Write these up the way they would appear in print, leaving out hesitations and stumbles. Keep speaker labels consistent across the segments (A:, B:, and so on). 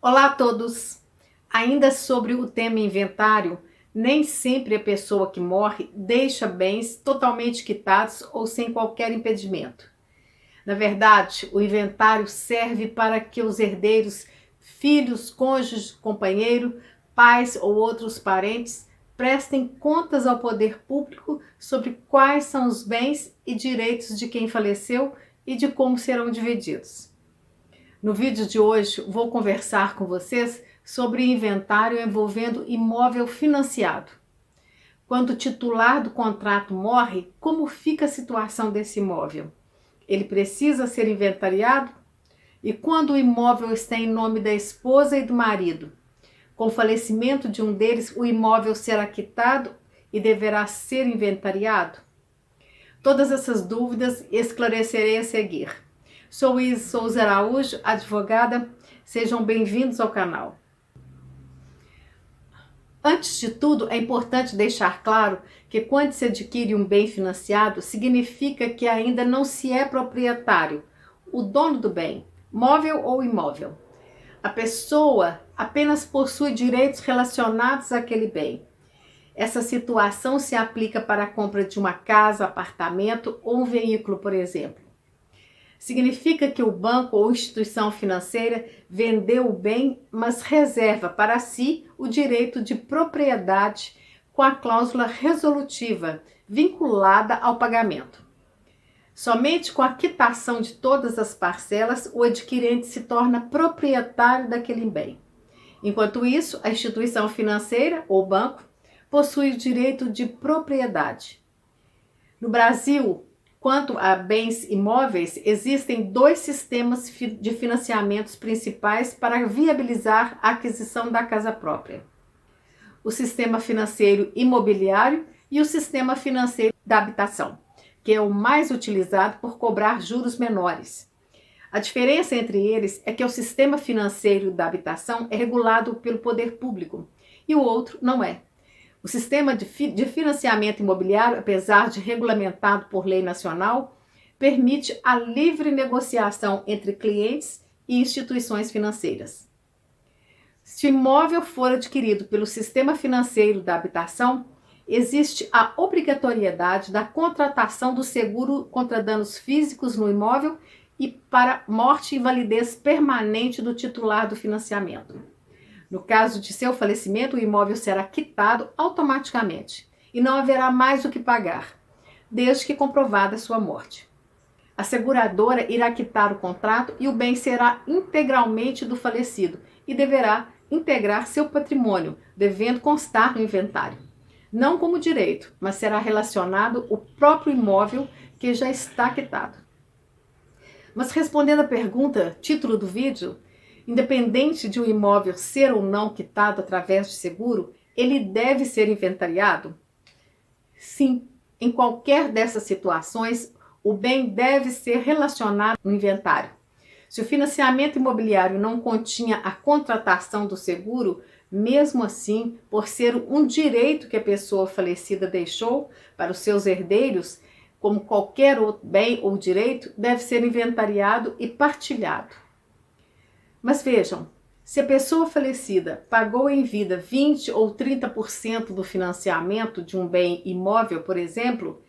A: Olá a todos! Ainda sobre o tema inventário, nem sempre a pessoa que morre deixa bens totalmente quitados ou sem qualquer impedimento. Na verdade, o inventário serve para que os herdeiros, filhos, cônjuges, companheiro, pais ou outros parentes prestem contas ao poder público sobre quais são os bens e direitos de quem faleceu e de como serão divididos. No vídeo de hoje vou conversar com vocês sobre inventário envolvendo imóvel financiado. Quando o titular do contrato morre, como fica a situação desse imóvel? Ele precisa ser inventariado? E quando o imóvel está em nome da esposa e do marido? Com o falecimento de um deles, o imóvel será quitado e deverá ser inventariado? Todas essas dúvidas esclarecerei a seguir. Sou Is Souza Araújo, advogada. Sejam bem-vindos ao canal. Antes de tudo, é importante deixar claro que quando se adquire um bem financiado, significa que ainda não se é proprietário, o dono do bem, móvel ou imóvel. A pessoa apenas possui direitos relacionados àquele bem. Essa situação se aplica para a compra de uma casa, apartamento ou um veículo, por exemplo. Significa que o banco ou instituição financeira vendeu o bem, mas reserva para si o direito de propriedade com a cláusula resolutiva vinculada ao pagamento. Somente com a quitação de todas as parcelas, o adquirente se torna proprietário daquele bem. Enquanto isso, a instituição financeira ou banco possui o direito de propriedade. No Brasil, quanto a bens imóveis, existem dois sistemas de financiamentos principais para viabilizar a aquisição da casa própria: o sistema financeiro imobiliário e o sistema financeiro da habitação, que é o mais utilizado por cobrar juros menores. A diferença entre eles é que o sistema financeiro da habitação é regulado pelo poder público e o outro não é. O sistema de financiamento imobiliário, apesar de regulamentado por lei nacional, permite a livre negociação entre clientes e instituições financeiras. Se o imóvel for adquirido pelo sistema financeiro da habitação, existe a obrigatoriedade da contratação do seguro contra danos físicos no imóvel e para morte e invalidez permanente do titular do financiamento. No caso de seu falecimento, o imóvel será quitado automaticamente e não haverá mais o que pagar, desde que comprovada sua morte. A seguradora irá quitar o contrato e o bem será integralmente do falecido e deverá integrar seu patrimônio, devendo constar no inventário. Não como direito, mas será relacionado o próprio imóvel que já está quitado. Mas respondendo à pergunta, título do vídeo, independente de um imóvel ser ou não quitado através de seguro, ele deve ser inventariado? Sim, em qualquer dessas situações, o bem deve ser relacionado no inventário. Se o financiamento imobiliário não continha a contratação do seguro, mesmo assim, por ser um direito que a pessoa falecida deixou para os seus herdeiros, como qualquer outro bem ou direito, deve ser inventariado e partilhado. Mas vejam, se a pessoa falecida pagou em vida 20 ou 30% do financiamento de um bem imóvel, por exemplo,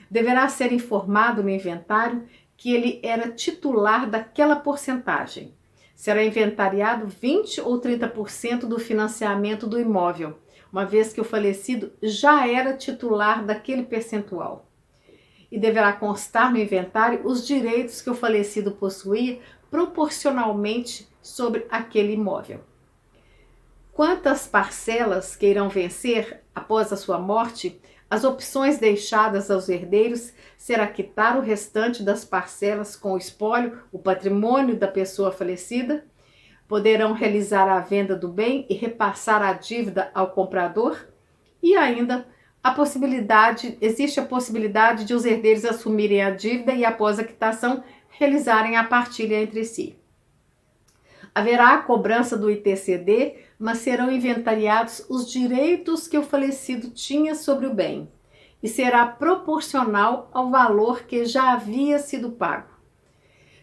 A: deverá ser informado no inventário que ele era titular daquela porcentagem. Será inventariado 20 ou 30% do financiamento do imóvel, uma vez que o falecido já era titular daquele percentual. E deverá constar no inventário os direitos que o falecido possuía proporcionalmente sobre aquele imóvel. Quantas parcelas que irão vencer após a sua morte, as opções deixadas aos herdeiros será quitar o restante das parcelas com o espólio, o patrimônio da pessoa falecida, poderão realizar a venda do bem e repassar a dívida ao comprador, e ainda existe a possibilidade de os herdeiros assumirem a dívida e, após a quitação, realizarem a partilha entre si. Haverá a cobrança do ITCD, mas serão inventariados os direitos que o falecido tinha sobre o bem e será proporcional ao valor que já havia sido pago.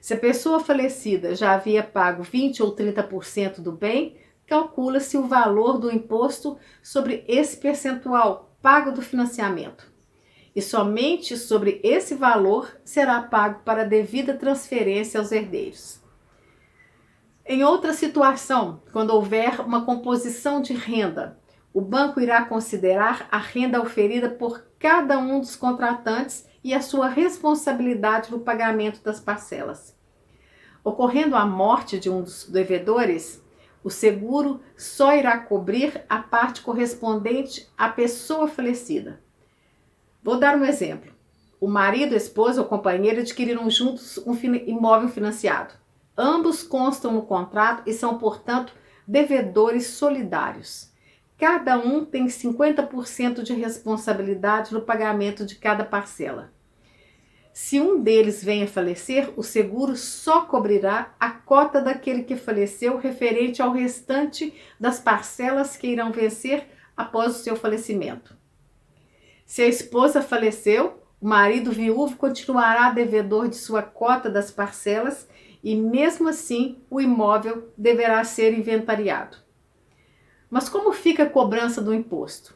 A: Se a pessoa falecida já havia pago 20 ou 30% do bem, calcula-se o valor do imposto sobre esse percentual pago do financiamento. E somente sobre esse valor será pago para a devida transferência aos herdeiros. Em outra situação, quando houver uma composição de renda, o banco irá considerar a renda oferida por cada um dos contratantes e a sua responsabilidade no pagamento das parcelas. Ocorrendo a morte de um dos devedores, o seguro só irá cobrir a parte correspondente à pessoa falecida. Vou dar um exemplo. O marido, a esposa ou companheiro adquiriram juntos um imóvel financiado. Ambos constam no contrato e são, portanto, devedores solidários. Cada um tem 50% de responsabilidade no pagamento de cada parcela. Se um deles vem a falecer, o seguro só cobrirá a cota daquele que faleceu referente ao restante das parcelas que irão vencer após o seu falecimento. Se a esposa faleceu, o marido viúvo continuará devedor de sua cota das parcelas e, mesmo assim, o imóvel deverá ser inventariado. Mas como fica a cobrança do imposto?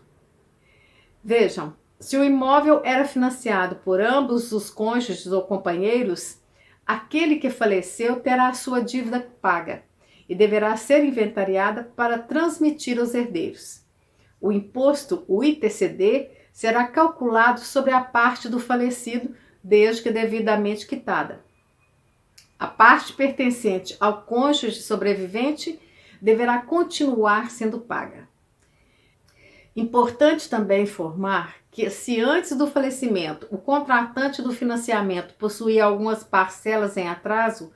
A: Vejam, se o imóvel era financiado por ambos os cônjuges ou companheiros, aquele que faleceu terá a sua dívida paga e deverá ser inventariada para transmitir aos herdeiros. O imposto, o ITCD, será calculado sobre a parte do falecido, desde que devidamente quitada. A parte pertencente ao cônjuge sobrevivente deverá continuar sendo paga. Importante também informar que, se antes do falecimento o contratante do financiamento possuía algumas parcelas em atraso,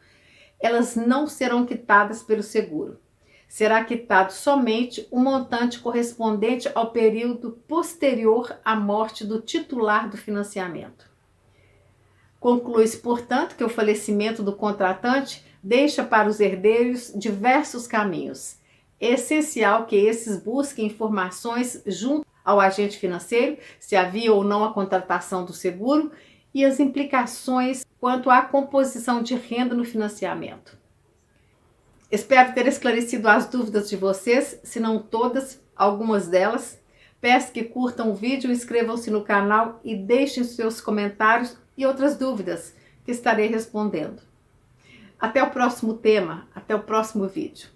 A: elas não serão quitadas pelo seguro. Será quitado somente o montante correspondente ao período posterior à morte do titular do financiamento. Conclui-se, portanto, que o falecimento do contratante deixa para os herdeiros diversos caminhos. É essencial que esses busquem informações junto ao agente financeiro, se havia ou não a contratação do seguro e as implicações quanto à composição de renda no financiamento. Espero ter esclarecido as dúvidas de vocês, se não todas, algumas delas. Peço que curtam o vídeo, inscrevam-se no canal e deixem seus comentários e outras dúvidas que estarei respondendo. Até o próximo tema, até o próximo vídeo.